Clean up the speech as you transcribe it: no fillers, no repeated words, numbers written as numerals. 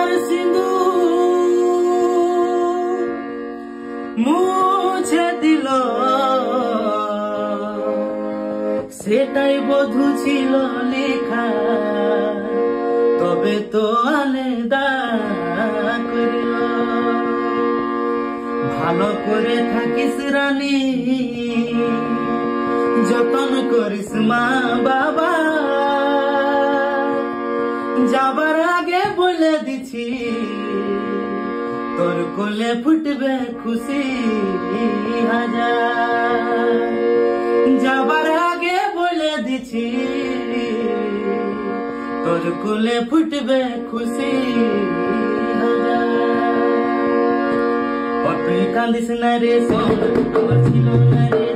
আমার সিঁদুর মুছে দিল, সেটাই বধূ ছিল লেখা, তবে তো আলাদা করিল। ভালো করে থাকিস রানী, যতন করিস মা বাবা, যাবার আগে বলে দিছি তোর কোলে ফুটবে খুশি হাজার। যাবার আগে বলে দিছি তোর কোলে ফুটবে খুশি হাজার। তুই কান্দিস না রে সোনা, আমার ছিল না রে